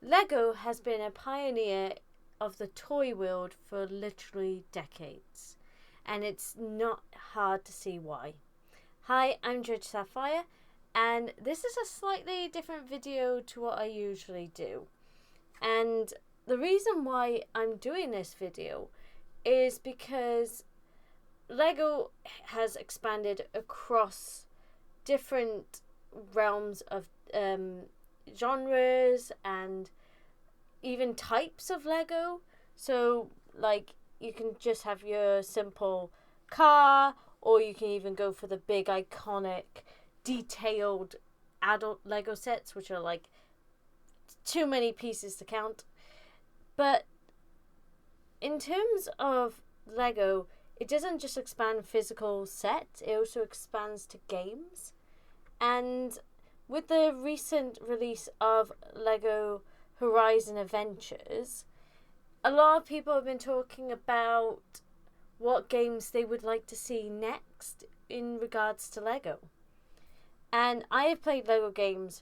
Lego has been a pioneer of the toy world for literally decades, and it's not hard to see why. Hi, I'm Judge Sapphire, and this is a slightly different video to what I usually do. And the reason why I'm doing this video is because Lego has expanded across different realms of genres and even types of Lego. So, like, you can just have your simple car, or you can even go for the big, iconic, detailed adult Lego sets, which are like too many pieces to count. But in terms of Lego, it doesn't just expand physical sets, it also expands to games. And with the recent release of Lego Horizon Adventures, a lot of people have been talking about what games they would like to see next in regards to Lego. And I have played Lego games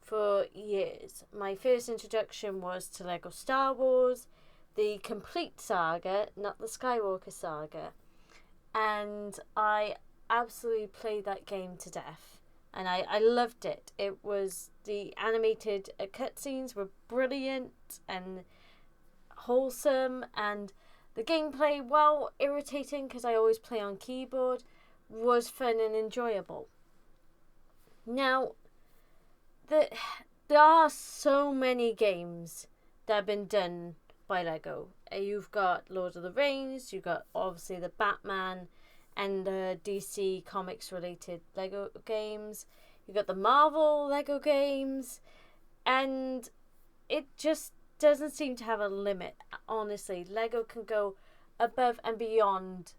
for years. My first introduction was to Lego Star Wars, the complete saga, not the Skywalker saga. And I absolutely played that game to death. And I loved it. It was, the animated cutscenes were brilliant and wholesome, and the gameplay, while irritating because I always play on keyboard, was fun and enjoyable. Now, there are so many games that have been done by Lego. You've got Lord of the Rings, you've got obviously the Batman and the DC Comics related Lego games. You've got the Marvel Lego games, and it just doesn't seem to have a limit. Honestly, Lego can go above and beyond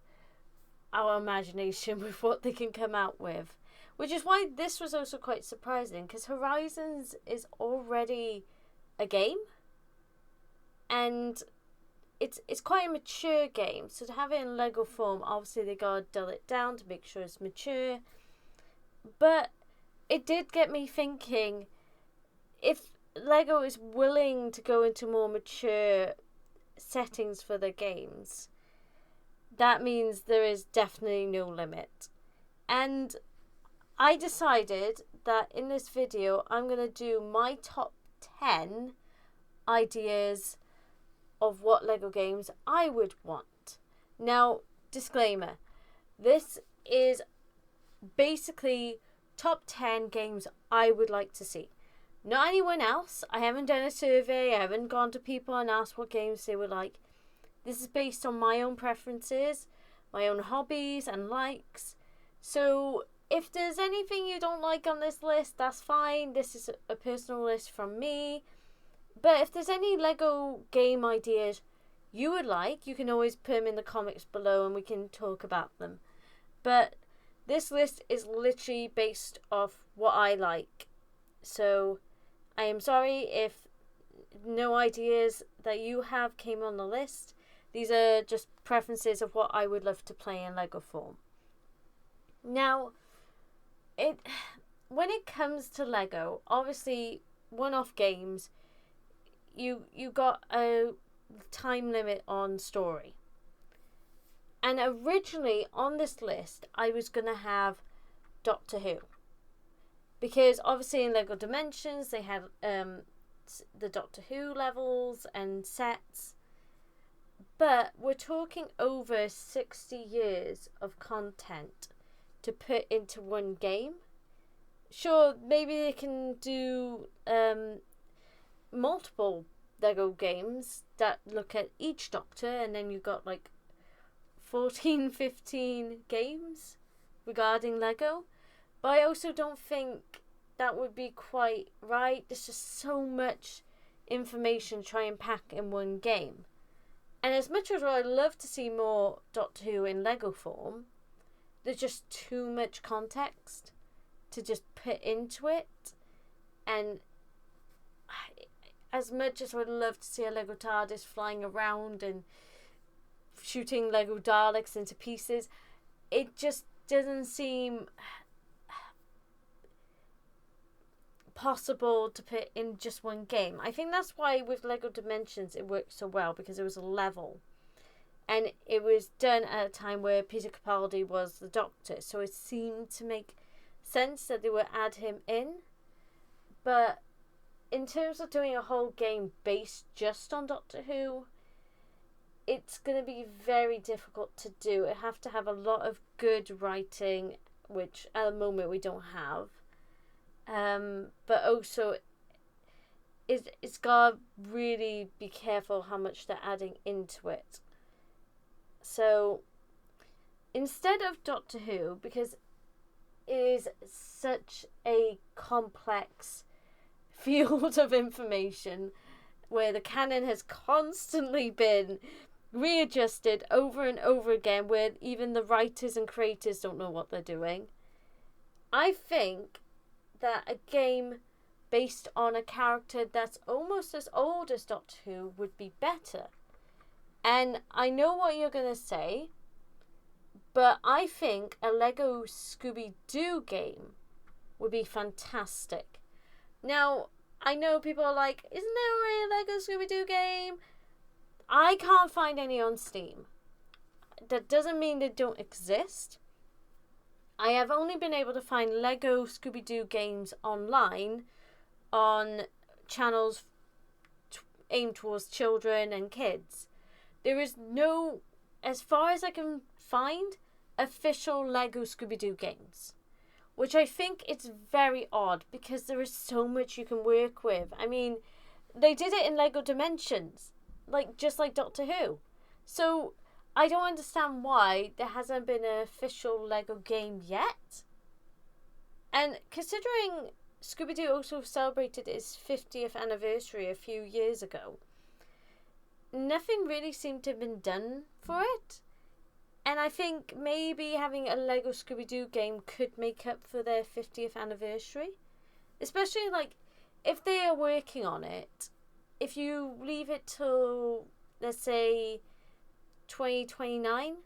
our imagination with what they can come out with, which is why this was also quite surprising, because Horizons is already a game, and it's quite a mature game, so to have it in Lego form, obviously they gotta dull it down to make sure it's mature. But it did get me thinking, if Lego is willing to go into more mature settings for their games, that means there is definitely no limit. And I decided that in this video I'm going to do my top 10 ideas of what Lego games I would want. Now, disclaimer, this is basically top 10 games I would like to see. Not anyone else. I haven't done a survey, I haven't gone to people and asked what games they would like. This is based on my own preferences, my own hobbies and likes. So if there's anything you don't like on this list, that's fine. This is a personal list from me. But if there's any Lego game ideas you would like, you can always put them in the comments below and we can talk about them. But this list is literally based off what I like. So I am sorry if no ideas that you have came on the list. These are just preferences of what I would love to play in Lego form. Now, when it comes to Lego, obviously one-off games, you got a time limit on story. And originally on this list, I was going to have Doctor Who. Because obviously in Lego Dimensions, they had the Doctor Who levels and sets. But we're talking over 60 years of content to put into one game. Sure, maybe they can do multiple Lego games that look at each Doctor, and then you've got like 14, 15 games regarding Lego. But I also don't think that would be quite right. There's just so much information to try and pack in one game. And as much as I'd love to see more Doctor Who in Lego form, there's just too much context to just put into it. And as much as I'd love to see a Lego TARDIS flying around and shooting Lego Daleks into pieces, it just doesn't seem possible to put in just one game. I think that's why with Lego Dimensions it worked so well, because it was a level. And it was done at a time where Peter Capaldi was the Doctor, so it seemed to make sense that they would add him in. But in terms of doing a whole game based just on Doctor Who, it's going to be very difficult to do. It have to have a lot of good writing, which at the moment we don't have. But also, it's got to really be careful how much they're adding into it. So, instead of Doctor Who, because it is such a complex field of information where the canon has constantly been readjusted over and over again, where even the writers and creators don't know what they're doing, I think that a game based on a character that's almost as old as Doctor Who would be better. And I know what you're going to say, but I think a Lego Scooby-Doo game would be fantastic. Now, I know people are like, isn't there a Lego Scooby-Doo game? I can't find any on Steam. That doesn't mean they don't exist. I have only been able to find Lego Scooby-Doo games online on channels aimed towards children and kids. There is no, as far as I can find, official Lego Scooby-Doo games, which I think it's very odd because there is so much you can work with. I mean, they did it in Lego Dimensions, just like Doctor Who. So I don't understand why there hasn't been an official Lego game yet. And considering Scooby-Doo also celebrated its 50th anniversary a few years ago, nothing really seemed to have been done for it. And I think maybe having a Lego Scooby-Doo game could make up for their 50th anniversary. Especially, if they are working on it, if you leave it till, let's say, 2029,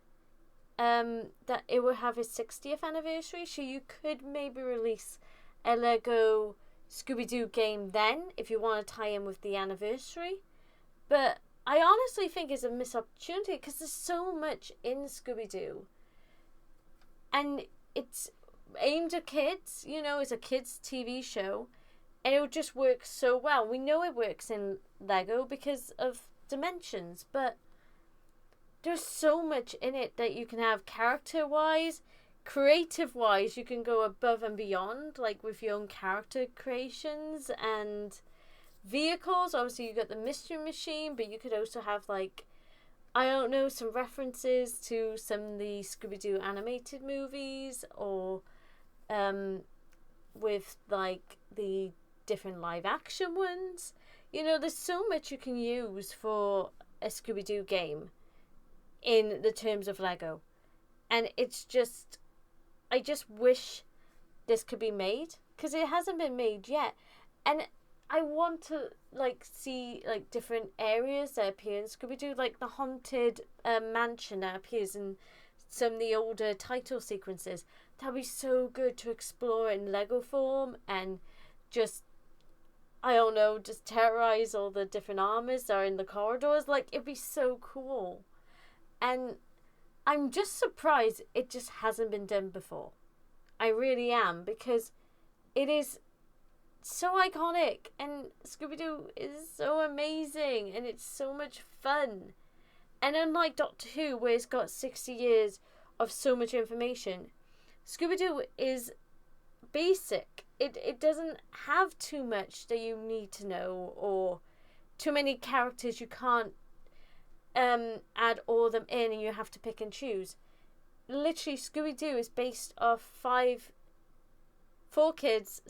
that it will have its 60th anniversary. So you could maybe release a Lego Scooby-Doo game then, if you want to tie in with the anniversary. But I honestly think it's a missed opportunity because there's so much in Scooby-Doo. And it's aimed at kids, it's a kids' TV show. And it would just work so well. We know it works in Lego because of Dimensions, but there's so much in it that you can have character-wise, creative-wise. You can go above and beyond, with your own character creations and vehicles. Obviously you got the Mystery Machine, but you could also have some references to some of the Scooby-Doo animated movies, or with the different live action ones. There's so much you can use for a Scooby-Doo game in the terms of Lego, and it's just, I just wish this could be made, because it hasn't been made yet. And I want to see different areas that appear in Scooby-Doo, the haunted mansion that appears in some of the older title sequences. That'd be so good to explore in Lego form, and just, I don't know, just terrorize all the different armors that are in the corridors. It'd be so cool. And I'm just surprised it just hasn't been done before. I really am, because it is so iconic, and Scooby-Doo is so amazing, and it's so much fun. And unlike Doctor Who, where it's got 60 years of so much information, Scooby-Doo is basic. It doesn't have too much that you need to know, or too many characters you can't add all of them in and you have to pick and choose. Literally, Scooby-Doo is based off 4 kids,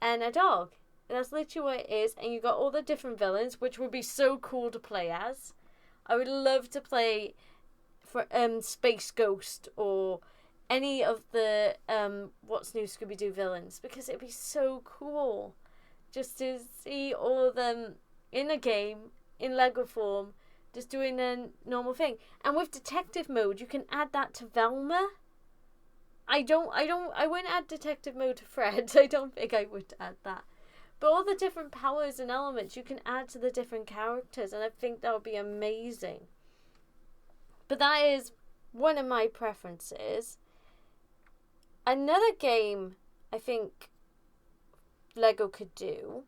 and a dog. That's literally what it is. And you got all the different villains, which would be so cool to play as. I would love to play for Space Ghost, or any of the What's New Scooby-Doo villains, because it'd be so cool just to see all of them in a game in Lego form, just doing a normal thing. And with detective mode, you can add that to Velma. I wouldn't add detective mode to Fred. I don't think I would add that. But all the different powers and elements you can add to the different characters, and I think that would be amazing. But that is one of my preferences. Another game I think Lego could do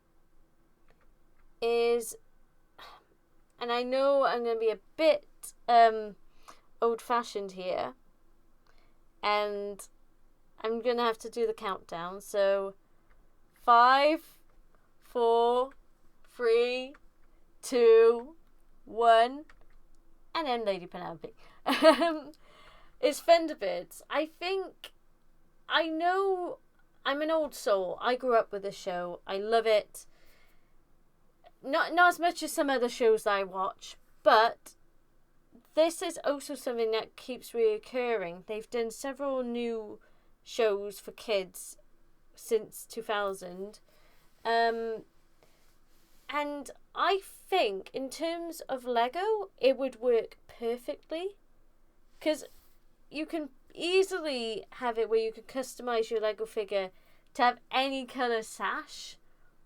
is, and I know I'm going to be a bit old-fashioned here, and I'm going to have to do the countdown. So 5, 4, 3, 2, 1, and then Lady Penelope. It's Thunderbirds. I know I'm an old soul. I grew up with the show. I love it. Not as much as some other shows that I watch, but this is also something that keeps reoccurring. They've done several new shows for kids since 2000. And I think in terms of Lego, it would work perfectly. Because you can easily have it where you can customize your Lego figure to have any colour sash,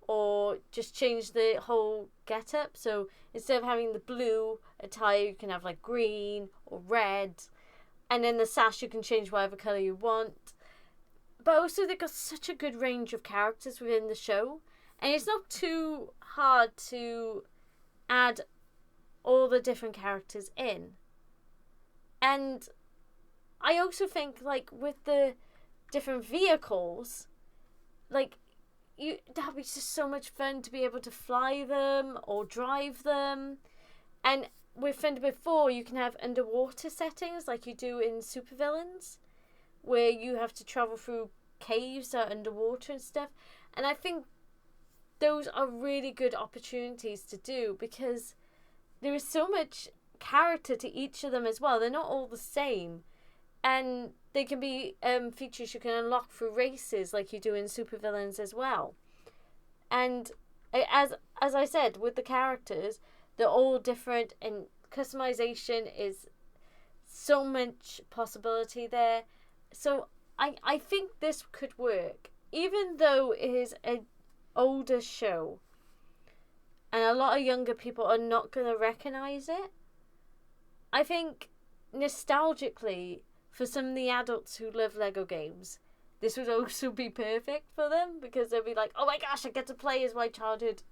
or just change the whole get-up. So instead of having the blue attire, you can have like green or red, and then the sash you can change whatever colour you want. But also they've got such a good range of characters within the show, and it's not too hard to add all the different characters in. And I also think, like, with the different vehicles, like, that'd be just so much fun to be able to fly them or drive them. And with Thunderbird 4, you can have underwater settings like you do in Supervillains, where you have to travel through caves that are underwater and stuff. And I think those are really good opportunities to do, because there is so much character to each of them as well. They're not all the same. And they can be features you can unlock through races like you do in Supervillains as well. And as I said, with the characters, they're all different, and customization is so much possibility there. So I think this could work. Even though it is an older show and a lot of younger people are not going to recognize it, I think nostalgically, for some of the adults who love Lego games, this would also be perfect for them, because they'll be like, oh my gosh, I get to play as my childhood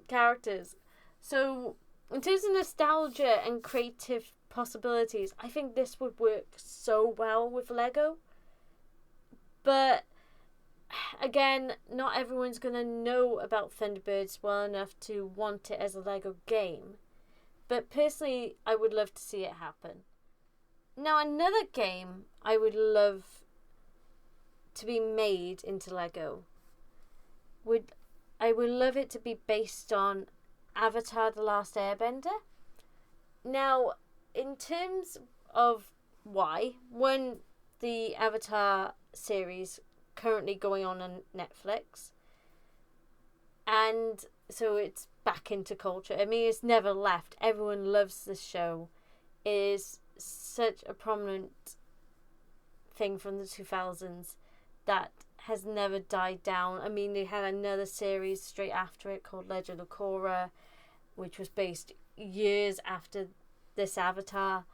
characters. So in terms of nostalgia and creative possibilities, I think this would work so well with Lego. But again, not everyone's going to know about Thunderbirds well enough to want it as a Lego game. But personally, I would love to see it happen. Now, another game I would love to be made into Lego I would love it to be based on Avatar: The Last Airbender. Now, in terms of why, when the Avatar series currently going on Netflix, and so it's back into culture. I mean, it's never left. Everyone loves the show. It is such a prominent thing from the 2000s that has never died down. I mean, they had another series straight after it called Legend of Korra, which was based years after this Avatar.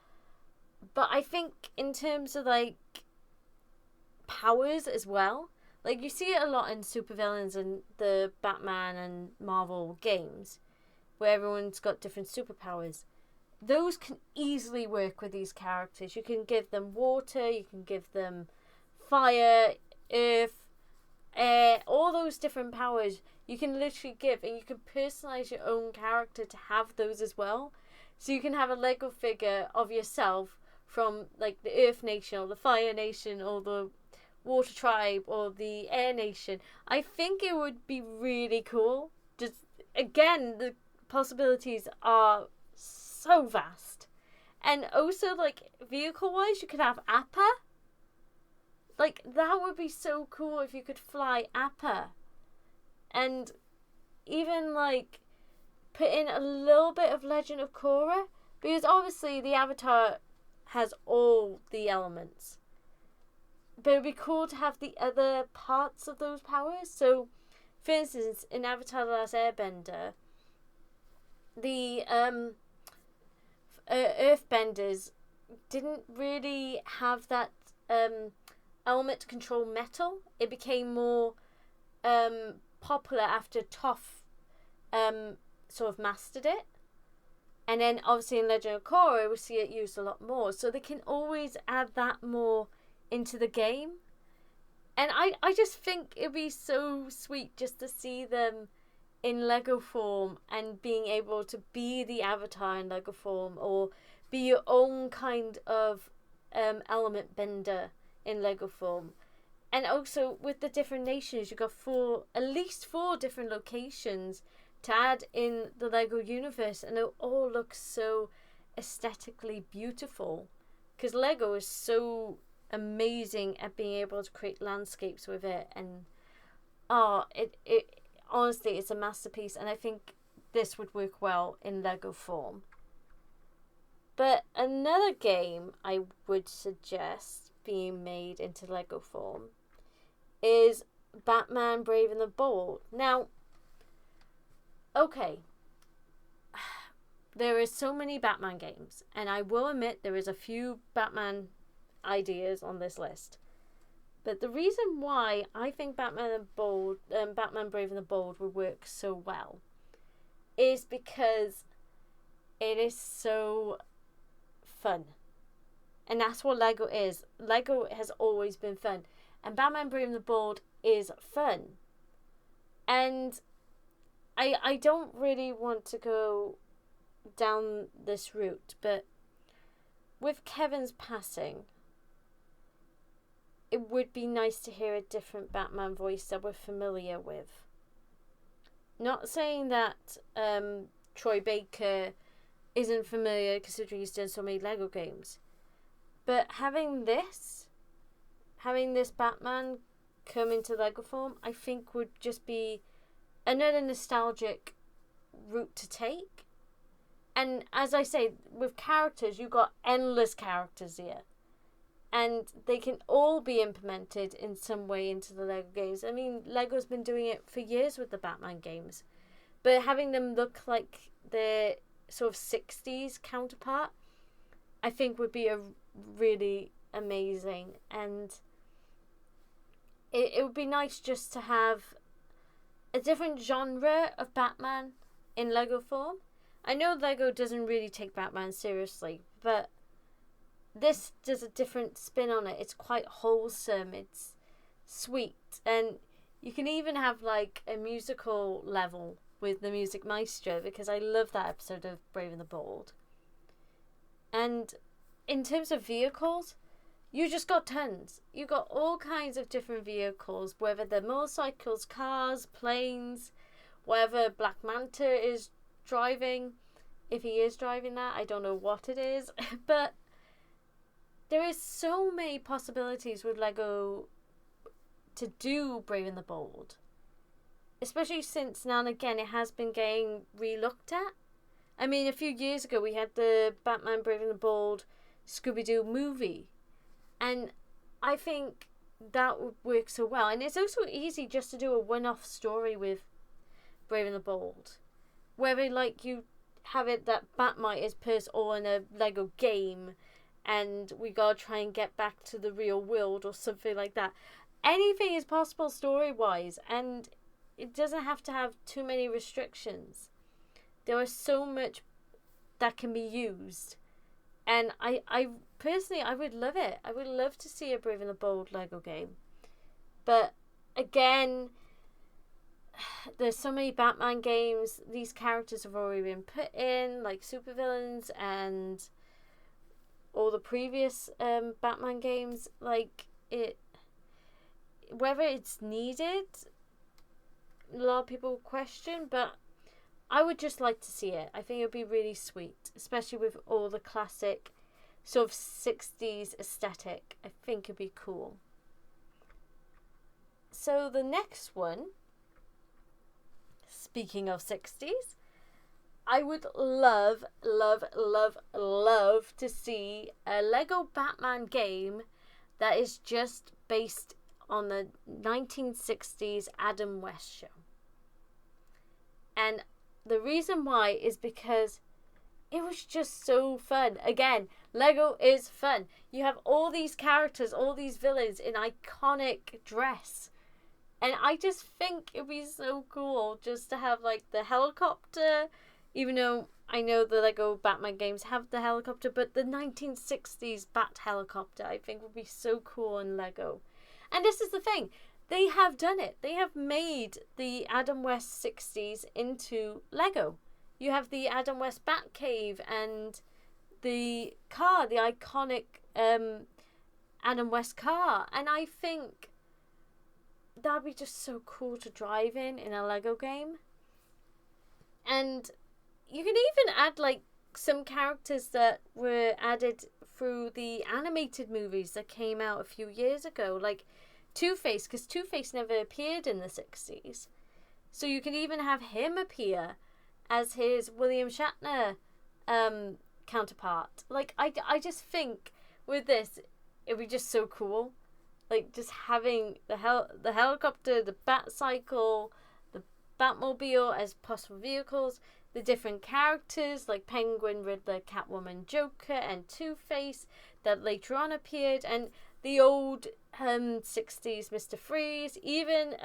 But I think in terms of like powers as well, like you see it a lot in Supervillains and the Batman and Marvel games, where everyone's got different superpowers. Those can easily work with these characters. You can give them water, you can give them fire, earth, air, all those different powers you can literally give, and you can personalize your own character to have those as well. So you can have a Lego figure of yourself from like the Earth Nation or the Fire Nation or the Water Tribe or the Air Nation. I think it would be really cool. Just again, the possibilities are so vast. And also, like, vehicle wise, you could have Appa. Like, that would be so cool if you could fly Appa. And even like put in a little bit of Legend of Korra, because obviously the Avatar has all the elements. but it'd be cool to have the other parts of those powers. So, for instance, in Avatar: The Last Airbender, the Earthbenders didn't really have that element to control metal. It became more popular after Toph sort of mastered it. And then obviously in Legend of Korra we see it used a lot more. So they can always add that more into the game. And I just think it'd be so sweet just to see them in Lego form and being able to be the Avatar in Lego form, or be your own kind of element bender in Lego form. And also with the different nations, you've got at least four different locations to add in the Lego universe, and it all looks so aesthetically beautiful because Lego is so amazing at being able to create landscapes with it. And it honestly, it's a masterpiece, and I think this would work well in Lego form. But another game I would suggest being made into Lego form is Batman Brave and the Bold. Now, okay, there is so many Batman games, and I will admit there is a few Batman ideas on this list. But the reason why I think Batman Brave and the Bold would work so well is because it is so fun. And that's what Lego is. Lego has always been fun. And Batman Brave and the Bold is fun. And I don't really want to go down this route, but with Kevin's passing, it would be nice to hear a different Batman voice that we're familiar with. Not saying that Troy Baker isn't familiar considering he's done so many Lego games, but having this Batman come into Lego form, I think would just be another nostalgic route to take. And as I say, with characters, you've got endless characters here. And they can all be implemented in some way into the Lego games. I mean, Lego's been doing it for years with the Batman games. But having them look like their sort of 60s counterpart, I think would be a really amazing. And it would be nice just to have a different genre of Batman in Lego form. I know Lego doesn't really take Batman seriously, but this does a different spin on it. It's quite wholesome, it's sweet, and you can even have like a musical level with the Music Maestro, because I love that episode of Brave and the Bold. And in terms of vehicles, you just got tons. You got all kinds of different vehicles, whether they're motorcycles, cars, planes, whatever Black Manta is driving. If he is driving that, I don't know what it is. But there is so many possibilities with Lego to do Brave and the Bold. Especially since now and again it has been getting re-looked at. I mean, a few years ago we had the Batman Brave and the Bold Scooby-Doo movie. And I think that would work so well. And it's also easy just to do a one-off story with Brave and the Bold. Whether like you have it that Batmite is put all in a Lego game and we gotta try and get back to the real world or something like that. Anything is possible story-wise, and it doesn't have to have too many restrictions. There is so much that can be used. And I personally, I would love it. I would love to see a Brave and the Bold Lego game. But again, there's so many Batman games. These characters have already been put in, like supervillains and all the previous Batman games. Like, whether it's needed, a lot of people question, but I would just like to see it. I think it would be really sweet, especially with all the classic sort of 60s aesthetic. I think it'd be cool. So the next one, speaking of 60s, I would love, love, love, love to see a Lego Batman game that is just based on the 1960s Adam West show. And the reason why is because it was just so fun. Again, Lego is fun. You have all these characters, all these villains in iconic dress. And I just think it'd be so cool just to have like the helicopter, even though I know the Lego Batman games have the helicopter, but the 1960s Bat helicopter I think would be so cool in Lego. And this is the thing, they have done it. They have made the Adam West 60s into Lego. You have the Adam West Batcave and the car, the iconic Adam West car. And I think that'd be just so cool to drive in a Lego game. And you can even add like some characters that were added through the animated movies that came out a few years ago, like Two-Face, because Two-Face never appeared in the 60s. So you can even have him appear as his William Shatner counterpart. Like, I just think with this, it'd be just so cool. Like, just having the helicopter, the Batcycle, the Batmobile as possible vehicles, the different characters like Penguin, Riddler, Catwoman, Joker, and Two-Face that later on appeared, and the old 60s Mr. Freeze, even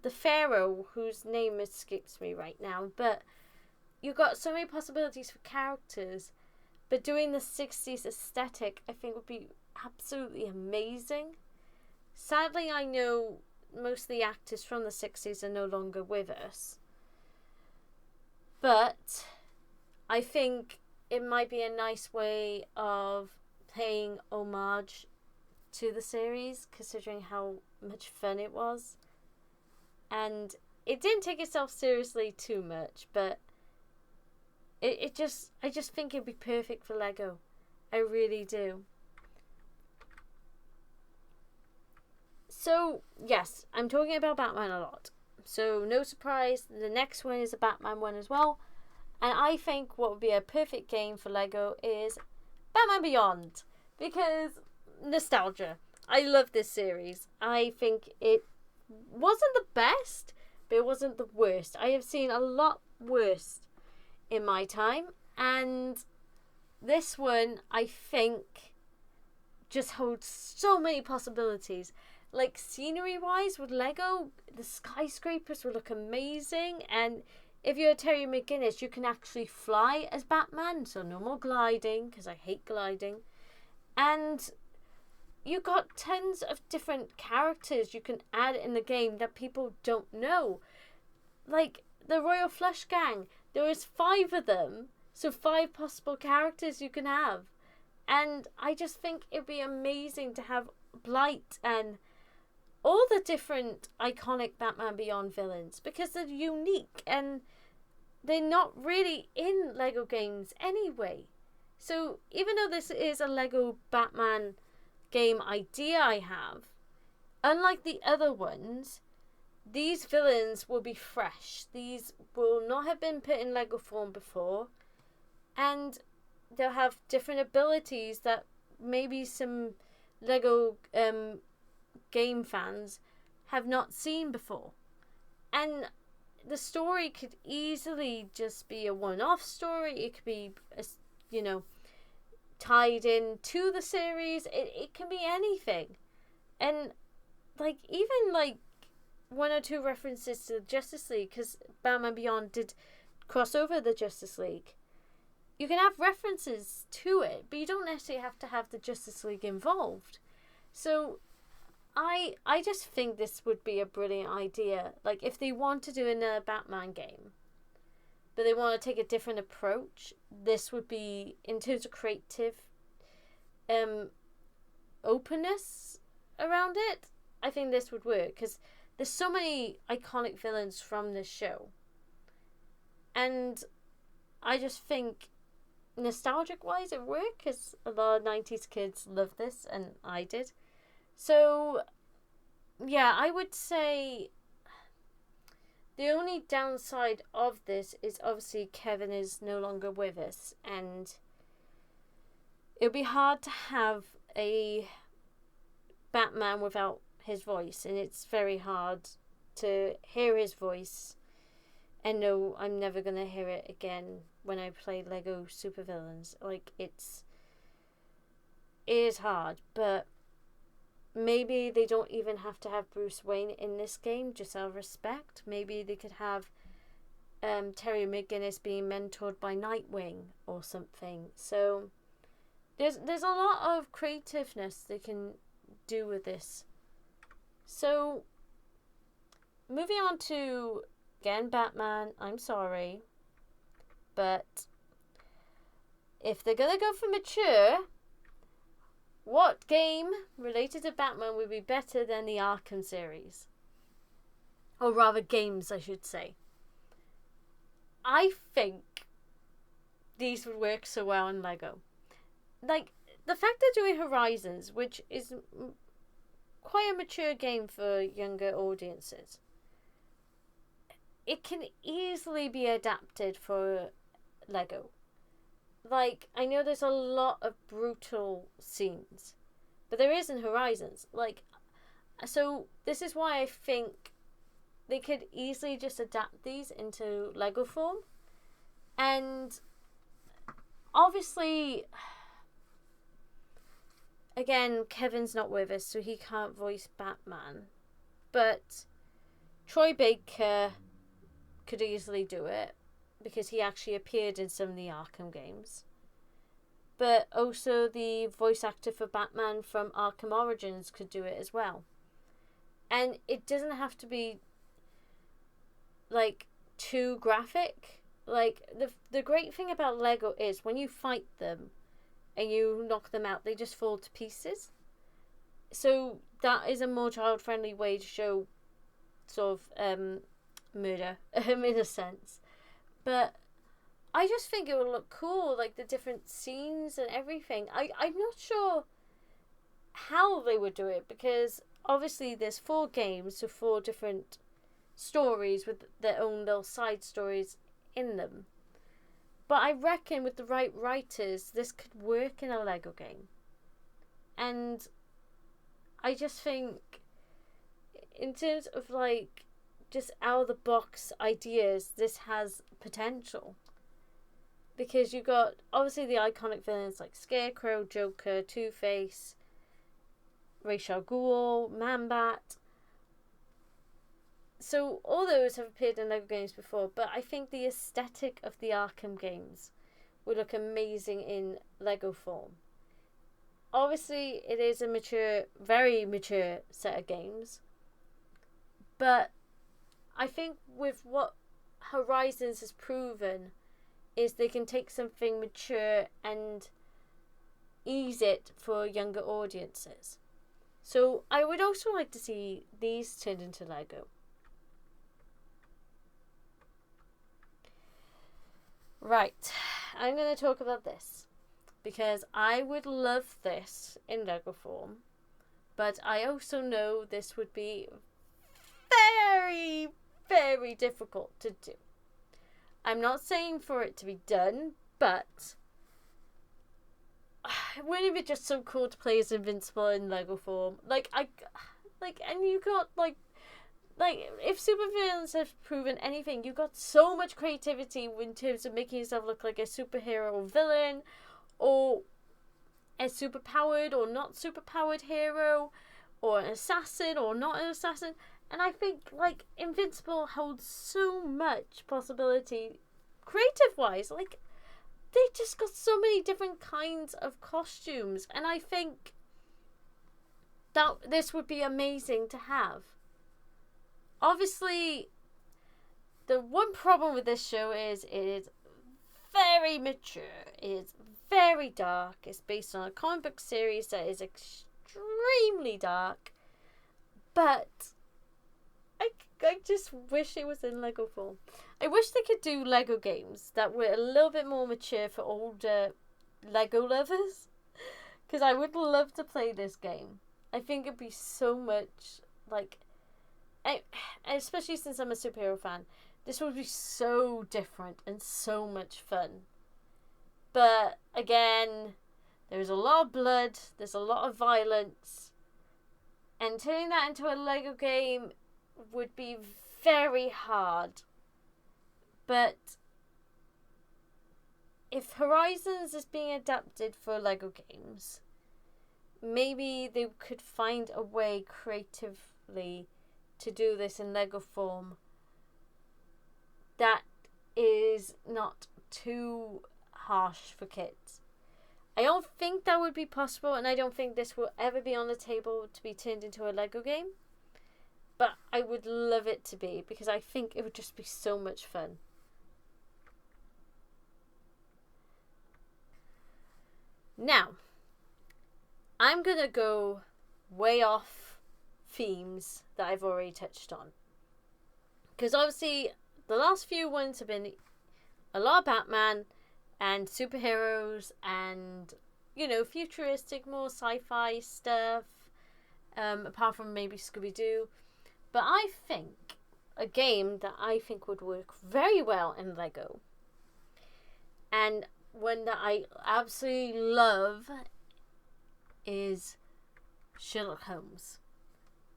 the Pharaoh, whose name escapes me right now, but you've got so many possibilities for characters, but doing the 60s aesthetic I think would be absolutely amazing. Sadly, I know most of the actors from the 60s are no longer with us, but I think it might be a nice way of paying homage to the series, considering how much fun it was. And it didn't take itself seriously too much, but I just think it'd be perfect for Lego. I really do. So, yes, I'm talking about Batman a lot. So, no surprise, the next one is a Batman one as well. And I think what would be a perfect game for Lego is Batman Beyond. Because nostalgia. I love this series. I think it wasn't the best, but it wasn't the worst. I have seen a lot worse in my time. And this one, I think, just holds so many possibilities. Like, scenery-wise, with Lego, the skyscrapers will look amazing. And if you're Terry McGinnis, you can actually fly as Batman. So no more gliding, because I hate gliding. And you got tons of different characters you can add in the game that people don't know. Like, the Royal Flush Gang. There is 5 of them. So 5 possible characters you can have. And I just think it'd be amazing to have Blight and all the different iconic Batman Beyond villains, because they're unique and they're not really in Lego games anyway. So even though this is a Lego Batman game idea I have, unlike the other ones, these villains will be fresh. These will not have been put in Lego form before, and they'll have different abilities that maybe some Lego game fans have not seen before. And the story could easily just be a one-off story. It could be, tied in to the series. It can be anything. And like, even like 1 or 2 references to the Justice League, because Batman Beyond did cross over the Justice League. You can have references to it, but you don't necessarily have to have the Justice League involved. So I just think this would be a brilliant idea. Like, if they want to do a Batman game, but they want to take a different approach, this would be, in terms of creative openness around it, I think this would work, because there's so many iconic villains from this show. And I just think, nostalgic wise, it worked, because a lot of 90s kids love this, and I did. So, yeah, I would say the only downside of this is obviously Kevin is no longer with us, and it'll be hard to have a Batman without his voice, and it's very hard to hear his voice and know I'm never going to hear it again when I play Lego Supervillains. Like, it is hard, but maybe they don't even have to have Bruce Wayne in this game, just out of respect. Maybe they could have Terry McGinnis being mentored by Nightwing or something. So there's a lot of creativeness they can do with this. So moving on to, again, Batman. I'm sorry, but if they're gonna go for mature, what game related to Batman would be better than the Arkham series? Or rather, games, I should say. I think these would work so well in Lego. Like, the fact they're doing Horizons, which is quite a mature game for younger audiences, it can easily be adapted for Lego. Like, I know there's a lot of brutal scenes, but there is in Horizons. Like, so this is why I think they could easily just adapt these into Lego form. And obviously, again, Kevin's not with us, so he can't voice Batman. But Troy Baker could easily do it, because he actually appeared in some of the Arkham games. But also the voice actor for Batman from Arkham Origins could do it as well. And it doesn't have to be, like, too graphic. Like, the great thing about Lego is when you fight them and you knock them out, they just fall to pieces. So that is a more child-friendly way to show sort of murder, in a sense. But I just think it would look cool, like the different scenes and everything. I'm not sure how they would do it, because obviously there's 4 games, so 4 different stories with their own little side stories in them. But I reckon with the right writers, this could work in a Lego game. And I just think, in terms of, like, just out of the box ideas, this has potential. Because you got obviously the iconic villains like Scarecrow, Joker, Two-Face, Ra's al Ghul, Man-Bat. So all those have appeared in Lego games before, but I think the aesthetic of the Arkham games would look amazing in Lego form. Obviously, it is a mature, very mature set of games, but I think with what Horizons has proven is they can take something mature and ease it for younger audiences. So I would also like to see these turned into Lego. Right, I'm going to talk about this because I would love this in Lego form, but I also know this would be very, very difficult to do. I'm not saying for it to be done, but wouldn't it be just so cool to play as Invincible in Lego form? And you got like if supervillains have proven anything, you got so much creativity in terms of making yourself look like a superhero or villain, or a superpowered or not superpowered hero, or an assassin or not an assassin. And I think, like, Invincible holds so much possibility creative-wise. Like, they just got so many different kinds of costumes. And I think that this would be amazing to have. Obviously, the one problem with this show is it is very mature. It is very dark. It's based on a comic book series that is extremely dark. But I just wish it was in Lego form. I wish they could do Lego games that were a little bit more mature for older Lego lovers. Because I would love to play this game. I think it'd be so much, like, especially since I'm a superhero fan, this would be so different and so much fun. But again, there's a lot of blood, there's a lot of violence, And turning that into a Lego game would be very hard. But if Horizons is being adapted for Lego games, maybe they could find a way creatively to do this in Lego form that is not too harsh for kids. I don't think that would be possible, and I don't think this will ever be on the table to be turned into a Lego game. But I would love it to be, because I think it would just be so much fun. Now, I'm going to go way off themes that I've already touched on. Because obviously, the last few ones have been a lot of Batman and superheroes and, futuristic, more sci-fi stuff, apart from maybe Scooby-Doo. But I think a game that I think would work very well in Lego, and one that I absolutely love, is Sherlock Holmes.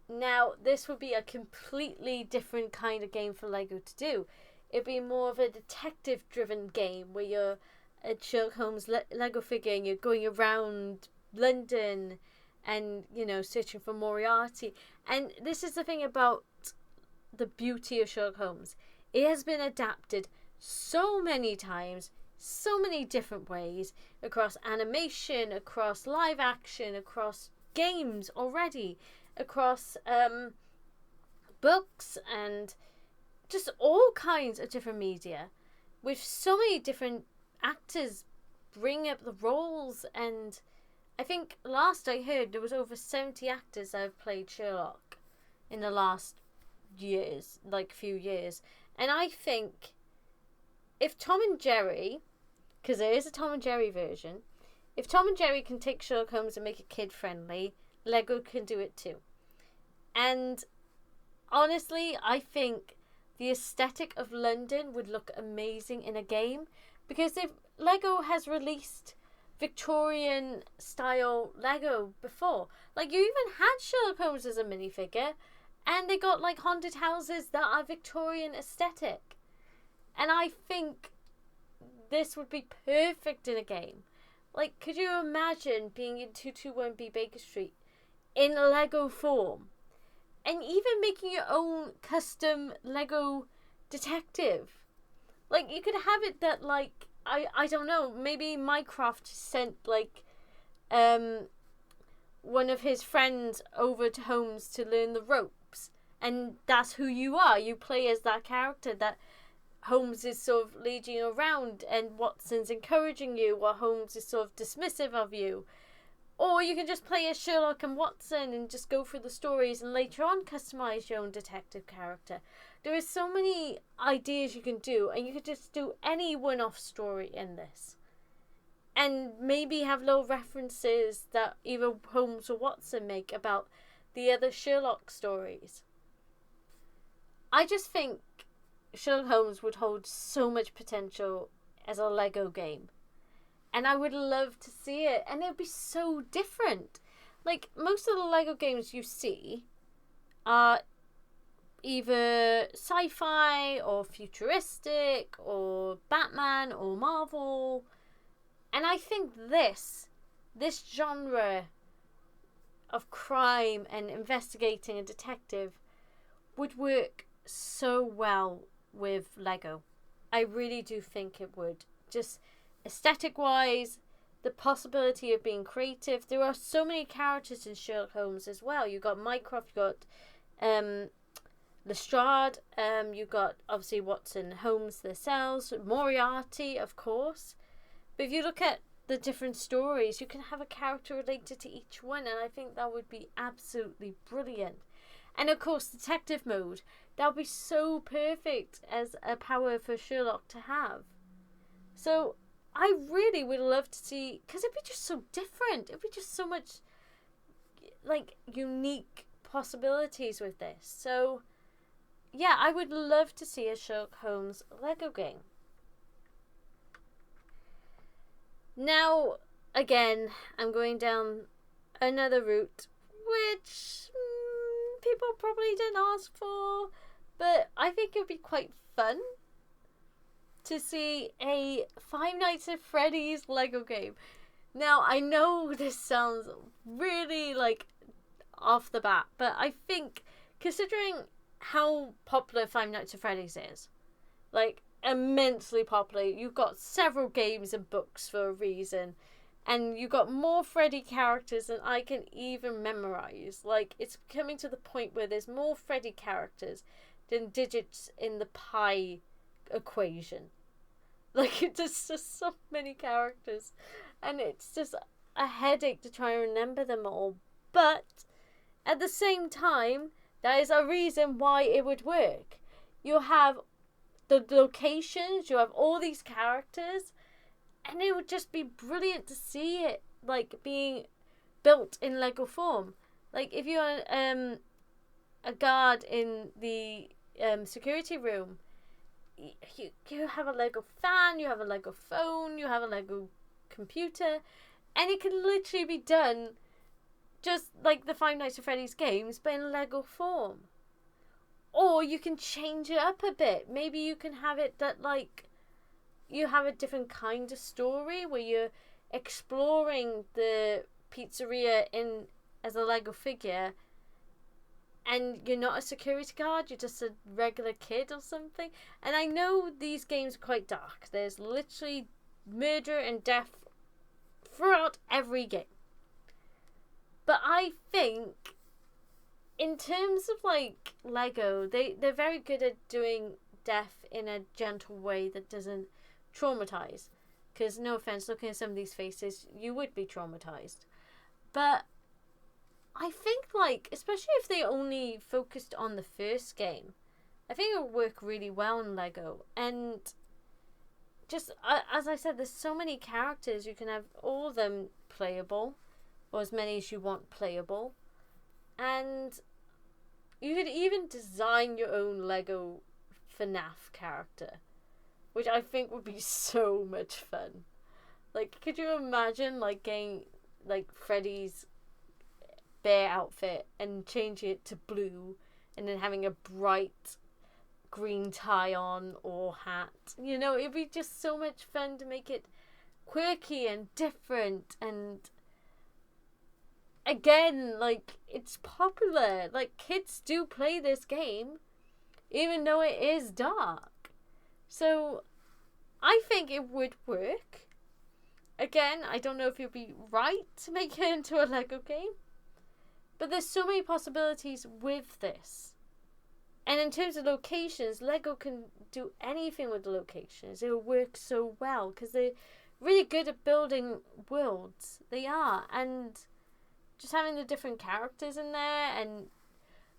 Now, this would be a completely different kind of game for Lego to do. It'd be more of a detective-driven game where you're a Sherlock Holmes Lego figure and you're going around London and, searching for Moriarty. And this is the thing about the beauty of Sherlock Holmes. It has been adapted so many times, so many different ways, across animation, across live action, across games already, across books, and just all kinds of different media, with so many different actors bring up the roles. And I think last I heard there was over 70 actors that have played Sherlock in the last few years. And I think if Tom and Jerry, because there is a Tom and Jerry version, if Tom and Jerry can take Sherlock Holmes and make it kid friendly, Lego can do it too. And honestly, I think the aesthetic of London would look amazing in a game, because Lego has released Victorian style Lego before. Like, you even had Sherlock Holmes as a minifigure, and they got like haunted houses that are Victorian aesthetic. And I think this would be perfect in a game. Like, could you imagine being in 221B Baker Street in Lego form? And even making your own custom Lego detective. Like, you could have it that, like, I don't know, maybe Mycroft sent, like, one of his friends over to Holmes to learn the ropes. And that's who you are. You play as that character that Holmes is sort of leading you around, and Watson's encouraging you, while Holmes is sort of dismissive of you. Or you can just play as Sherlock and Watson and just go through the stories, and later on customize your own detective character. There is so many ideas you can do, and you could just do any one-off story in this. And maybe have little references that either Holmes or Watson make about the other Sherlock stories. I just think Sherlock Holmes would hold so much potential as a Lego game. And I would love to see it. And it would be so different. Like, most of the Lego games you see are either sci-fi or futuristic or Batman or Marvel. And I think this genre of crime and investigating a detective would work so well with Lego. I really do think it would. Just aesthetic wise, the possibility of being creative. There are so many characters in Sherlock Holmes as well. You got Mycroft, you got Lestrade, you got obviously Watson, Holmes themselves, Moriarty, of course. But if you look at the different stories, you can have a character related to each one, and I think that would be absolutely brilliant. And of course, detective mode. That would be so perfect as a power for Sherlock to have. So I really would love to see, because it'd be just so different. It'd be just so much like unique possibilities with this. So yeah, I would love to see a Sherlock Holmes Lego game. Now, again, I'm going down another route, which people probably didn't ask for, but I think it would be quite fun to see a Five Nights at Freddy's Lego game. Now, I know this sounds really, like, off the bat, but I think, considering how popular Five Nights at Freddy's is, like, immensely popular, you've got several games and books for a reason, and you've got more Freddy characters than I can even memorize. Like, it's coming to the point where there's more Freddy characters than digits in the pi equation. Like, it's just so many characters, and it's just a headache to try and remember them all. But at the same time, there is a reason why it would work. You have the locations, you have all these characters, and it would just be brilliant to see it, like, being built in Lego form. Like, if you're a guard in the security room, you have a Lego fan, you have a Lego phone, you have a Lego computer, and it can literally be done just like the Five Nights at Freddy's games, but in Lego form. Or you can change it up a bit. Maybe you can have it that, like, you have a different kind of story where you're exploring the pizzeria in as a Lego figure, and you're not a security guard, you're just a regular kid or something. And I know these games are quite dark. There's literally murder and death throughout every game. But I think, in terms of, like, Lego, they're very good at doing death in a gentle way that doesn't traumatize. Because, no offense, looking at some of these faces, you would be traumatized. But I think, like, especially if they only focused on the first game, I think it would work really well in Lego. And just, as I said, there's so many characters. You can have all of them playable, or as many as you want playable. And you could even design your own Lego FNAF character, which I think would be so much fun. Like, could you imagine, like, getting, like, Freddy's bear outfit and changing it to blue, and then having a bright green tie on or hat? You know, it'd be just so much fun to make it quirky and different. And again, like, it's popular. Like, kids do play this game, even though it is dark. So I think it would work. Again, I don't know if you'd be right to make it into a Lego game, but there's so many possibilities with this. And in terms of locations, Lego can do anything with the locations. It'll work so well because they're really good at building worlds. They are. And just having the different characters in there and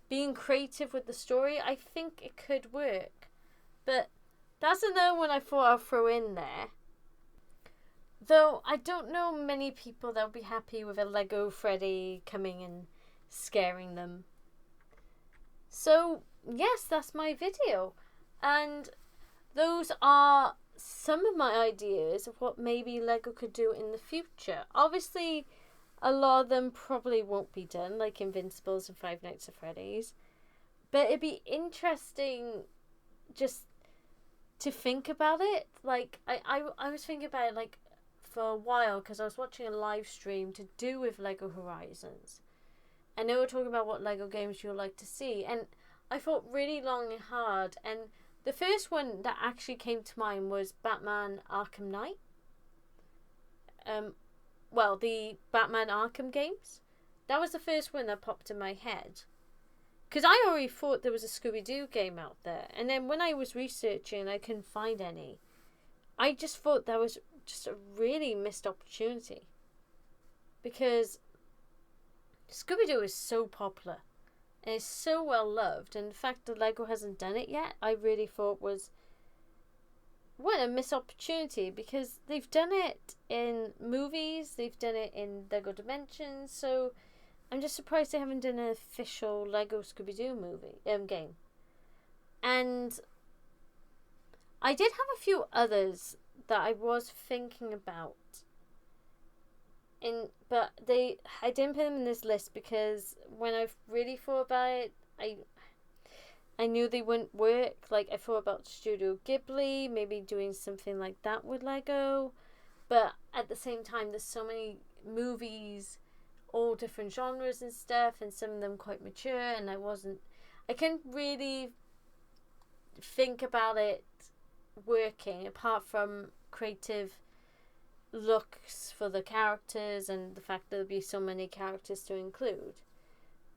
being creative with the story, I think it could work. But that's another one I thought I'll throw in there. Though I don't know many people that will be happy with a Lego Freddy coming and scaring them. So, yes, that's my video. And those are some of my ideas of what maybe Lego could do in the future. Obviously, a lot of them probably won't be done, like Invincibles and Five Nights at Freddy's. But it'd be interesting just to think about it. Like, I was thinking about it, like, for a while, because I was watching a live stream to do with Lego Horizons. And they were talking about what Lego games you would like to see. And I thought really long and hard. And the first one that actually came to mind was Batman Arkham Knight. Well, the Batman Arkham games. That was the first one that popped in my head. Because I already thought there was a Scooby-Doo game out there. And then when I was researching, I couldn't find any. I just thought that was just a really missed opportunity. Because Scooby-Doo is so popular. And it's so well loved. And the fact that Lego hasn't done it yet, I really thought was, what a missed opportunity. Because they've done it in movies. They've done it in Lego Dimensions. So I'm just surprised they haven't done an official Lego Scooby-Doo game. And I did have a few others that I was thinking about. but I didn't put them in this list because when I really thought about it, I knew they wouldn't work. Like, I thought about Studio Ghibli, maybe doing something like that with Lego. But at the same time, there's so many movies, all different genres and stuff, and some of them quite mature, and I couldn't really think about it working apart from creative looks for the characters and the fact that there'll be so many characters to include.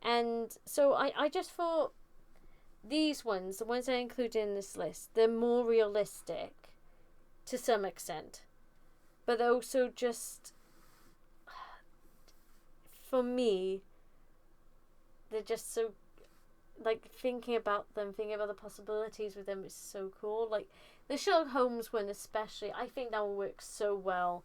And so I just thought these ones, the ones I included in this list, they're more realistic to some extent. But also just, for me, they're just so, like, thinking about the possibilities with them is so cool. Like, the Sherlock Holmes one especially, I think that will work so well.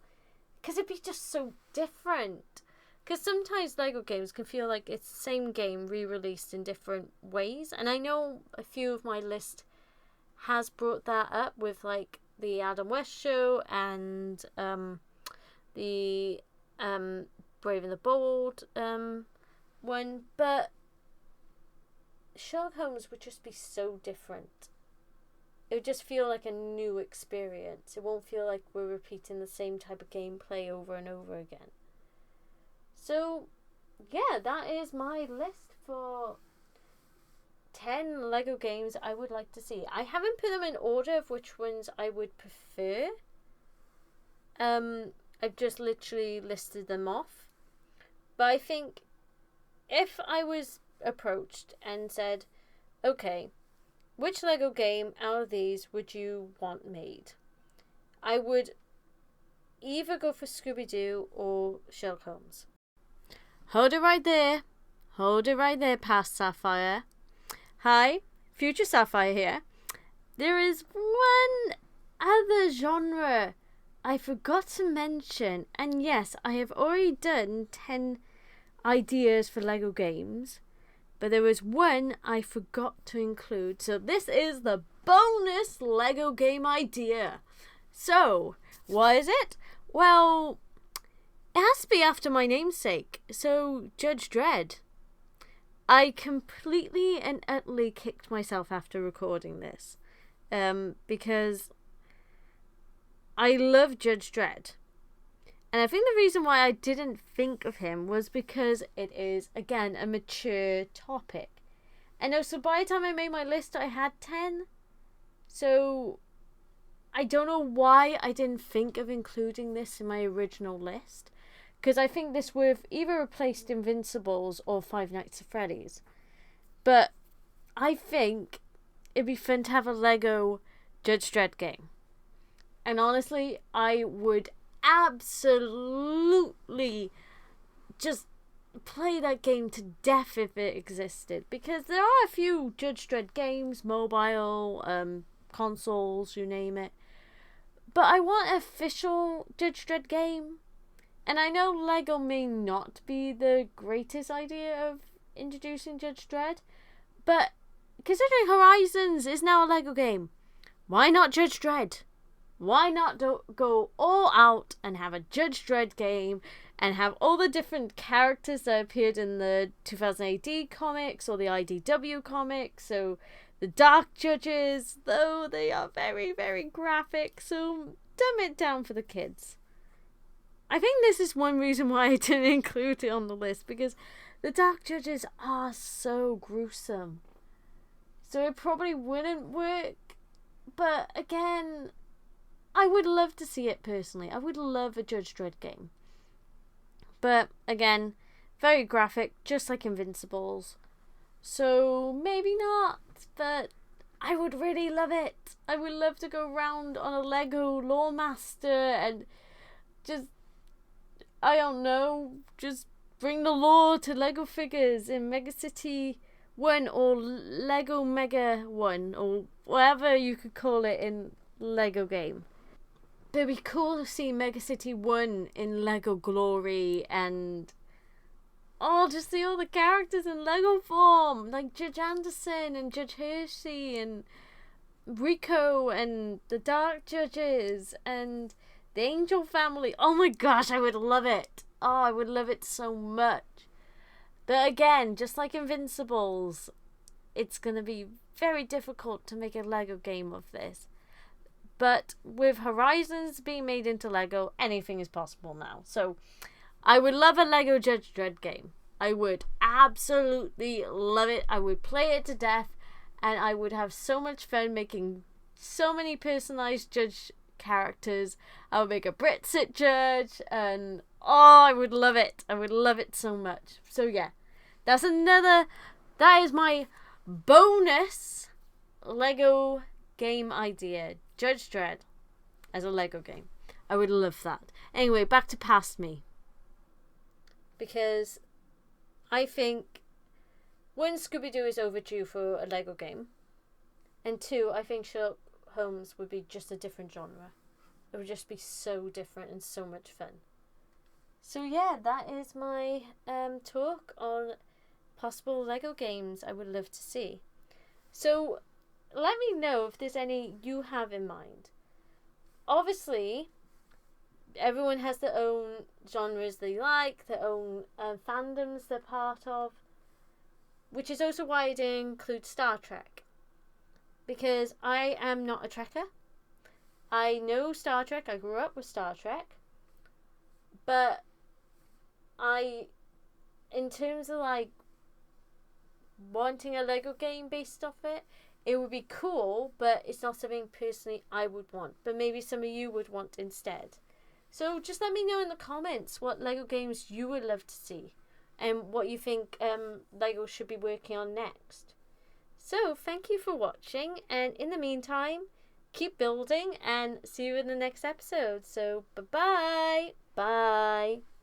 Because it'd be just so different. Because sometimes Lego games can feel like it's the same game re-released in different ways. And I know a few of my list has brought that up with, like, the Adam West show and the Brave and the Bold one. But Sherlock Holmes would just be so different. It would just feel like a new experience. It won't feel like we're repeating the same type of gameplay over and over again. So, yeah, that is my list for 10 Lego games I would like to see. I haven't put them in order of which ones I would prefer. I've just literally listed them off. But I think if I was approached and said, okay, which Lego game out of these would you want made? I would either go for Scooby-Doo or Sherlock Holmes. Hold it right there. Hold it right there, past Sapphire. Hi, future Sapphire here. There is one other genre I forgot to mention. And yes, I have already done 10 ideas for Lego games. But there was one I forgot to include. So this is the bonus Lego game idea. So, what is it? Well, it has to be after my namesake. So, Judge Dredd. I completely and utterly kicked myself after recording this. Because I love Judge Dredd. And I think the reason why I didn't think of him was because it is, again, a mature topic. And also, by the time I made my list, I had 10. So, I don't know why I didn't think of including this in my original list. Because I think this would have either replaced Invincibles or Five Nights at Freddy's. But I think it'd be fun to have a Lego Judge Dredd game. And honestly, I would absolutely just play that game to death if it existed, because there are a few Judge Dredd games, mobile, consoles, you name it, but I want an official Judge Dredd game. And I know Lego may not be the greatest idea of introducing Judge Dredd, but considering Horizons is now a Lego game, why not Judge Dredd? Why not go all out and have a Judge Dredd game and have all the different characters that appeared in the 2000 AD comics or the IDW comics? So the Dark Judges, though they are very, very graphic, so dumb it down for the kids. I think this is one reason why I didn't include it on the list, because the Dark Judges are so gruesome. So it probably wouldn't work. But again, I would love to see it personally. I would love a Judge Dredd game. But again, very graphic, just like Invincibles. So maybe not, but I would really love it. I would love to go around on a Lego Lore Master and just, I don't know, just bring the lore to Lego figures in Mega City 1 or Lego Mega 1 or whatever you could call it in Lego game. But it'd be cool to see Mega City 1 in Lego Glory and just see all the characters in Lego form, like Judge Anderson and Judge Hershey and Rico and the Dark Judges and The Angel Family. Oh my gosh, I would love it. Oh, I would love it so much. But again, just like Invincibles, it's going to be very difficult to make a Lego game of this. But with Horizons being made into Lego, anything is possible now. So I would love a Lego Judge Dredd game. I would absolutely love it. I would play it to death, and I would have so much fun making so many personalized judge characters. I would make a Brit-Sit judge, and I would love it. I would love it so much. So yeah, that is my bonus Lego game idea. Judge Dredd as a Lego game. I would love that. Anyway, back to Past Me. Because I think, one, Scooby-Doo is overdue for a Lego game. And two, I think Sherlock Holmes would be just a different genre. It would just be so different and so much fun. So yeah, that is my talk on possible Lego games I would love to see. So let me know if there's any you have in mind. Obviously, everyone has their own genres they like, their own fandoms they're part of, which is also why I didn't include Star Trek. Because I am not a Trekker. I know Star Trek, I grew up with Star Trek, but in terms of like wanting a Lego game based off it, it would be cool, but it's not something personally I would want. But maybe some of you would want instead. So just let me know in the comments what Lego games you would love to see and what you think Lego should be working on next. So thank you for watching, and in the meantime, keep building and see you in the next episode. So bye-bye. Bye.